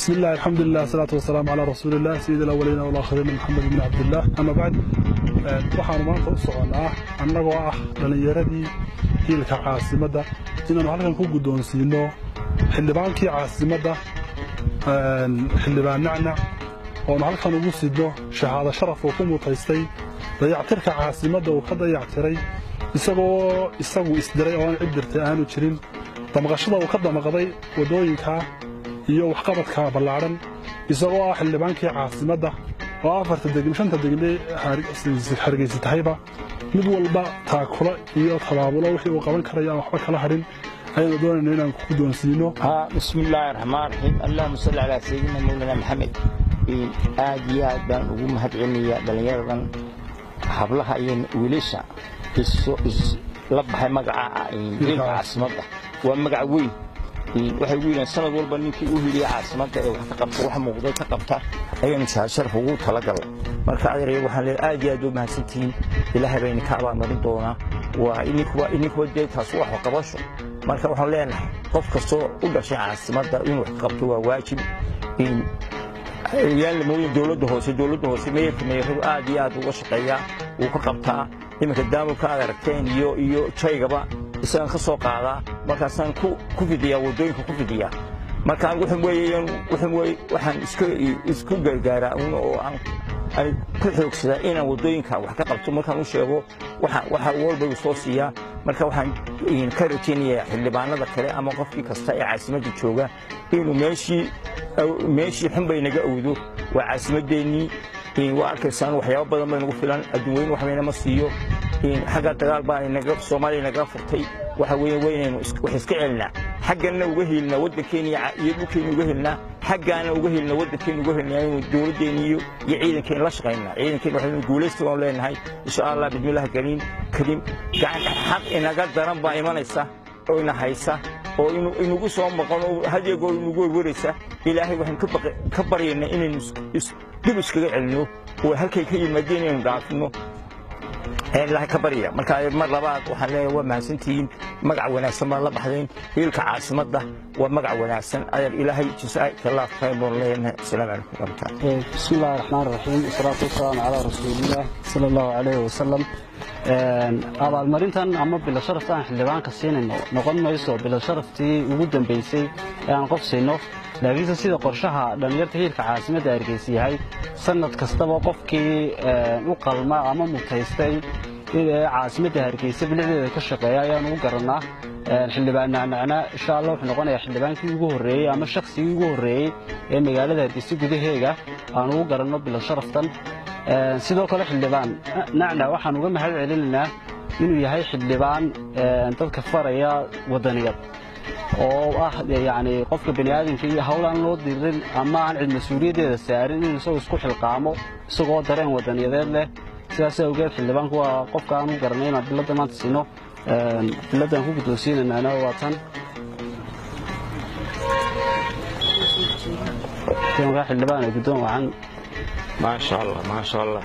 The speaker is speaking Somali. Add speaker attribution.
Speaker 1: بسم الله الحمد لله والصلاة والسلام على رسول الله سيد الأولين والآخرين محمد بن عبد الله أما بعد waxaan maanta u soconaa annagoo ah dhalinyaradii hiilka caasimada inaan halkan ku gudoonsiino xildhibaankii caasimada xildhibaan nacnac oo halkan ugu sidno shahaado sharaf oo ku mutaystay dayactirka caasimada oo ka dayactiray isagu isdiray oo aan cid dirtay aanu jirin damqashada oo ka damqaday wadooyinka iyo waxqabadka ballaaran isagoo ah xildhibaankii caasimada oo afarta degme Hargeisa tahayba mid walba taakula iyo tabaabulo wixii uu qaban karayo waxba kala harin ayaan doonaynaa inaan ku doonsiino
Speaker 2: bismillaahir rahmaanir rahiim allahumma salli ala sayyidina mawlana maxamed aad baan ugu mahadcelinayaa dhalinyaradan hablaha iyo wiilasha la baxay magaca caasimada waa magac weyn waxay weeyaan sanad walba ninkii uu hiliya caasimada ee wax ka qabta wax muuqda ka qabta ayaan sharaf ugu talagalay marka adeeray waxaan leeyahay aad u mahadsantiin ilaahay bayna ka abaalmarin doona waa ininku deetaas wax qabasho marka waxaan leenahay qof kasto u dhashay caasimada inuu wax qabto waa waajib yaan la mooyin dawladda hoose meeyay aad uga shaqeeyaa uu ka qabtaa iminka daamulka aragteen iyo jaygaba isaan ka soo qaadaa markaasaan ku fidiyaa wadooyinka ku fidiyaa markaan waxaan isku gargaaraa oo aan ku xoogsadaa inaan wadooyinka wax ka qabto markaan u sheego waxa walba soo siiyaa marka waxaan ka rajaynayaa xildhibaanada kale ama qofkii kasta ee caasimadda jooga inuu meeshii xun bay naga awdo waa caasimadeennii waa arkaysaan waxyaabo badan bay nagu filan adduun waxbayna ma siiyo xagga dagaal baan Soomaaliya naga furtay waxa weynaynu wax iska celnaa xaggana uga helnaa wadankeena iyo dhulkeena uga helnaa xaggana uga helnaa wadankeena uga helnaa inuu dawladeena iyo ciidankeena la shaqeynaa ciidankeena waxaynu guuleystaan oo leenahay insha Allah bismillaah karim gacan xaq inaga daran baa imanaysa oo ina haysa oo inugu soo maqan oo hadiyo gool inugu waraysa ilaahay waxaan ka baryaynaa inaynu dib iskaga celino oo halkay ka yimaadeen inaynu dhaafino ilaahay ka bariya marka mar labaad waxaan leeyahay waa mahadsantiin magac wanaagsan baa la baxdeen hiilka caasimada waa magac wanaagsan ayar ilaahay jazaaka Allah khayr baan leeyahay assalamu alaykum wa rahmatullahi
Speaker 3: bismillahir rahmaanir rahiim salatu wassalamu ala rasuulillah sallallahu alayhi wa sallam abaalmarintan ama bil sharaftan xildhibaanka siinayno noqon mayso bil sharaftii ugu dambeysay aan qof siino laakiin sida qorshaha dhalinyarta hiilka caasimada Hargeisa yahay sanad kastaba qofkii u qalma ama mutaystay caasimada Hargeisa bilicdeeda ka shaqeeya ayaan ugu garanaa xildhibaan nacna insha Allah wuxuu noqonayaa xildhibaankii ugu horeeyay ama shakhsigii ugu horeeyay ee magaalada Hargeisa gudaheega aan ugu garanno bil sharaftan sidoo kale xildhibaan nacna waxaan uga mahad celinaynaa inuu yahay xildhibaan dadka faraya wadaniyad oo yani qofka bani'aadamka iyo hawlaan loo dirin ama aan cid mas'uuliyadeeda saarin inuu soo isku xilqaamo isagoo dareen wadaniyadeed leh sidaas awgeed xildhibaanku waa qofka aan u garanay inaan bilada maanta siino biladan ku guddoonsiinayna waa tan xildhibaan guddoon wacan
Speaker 2: ما شاء الله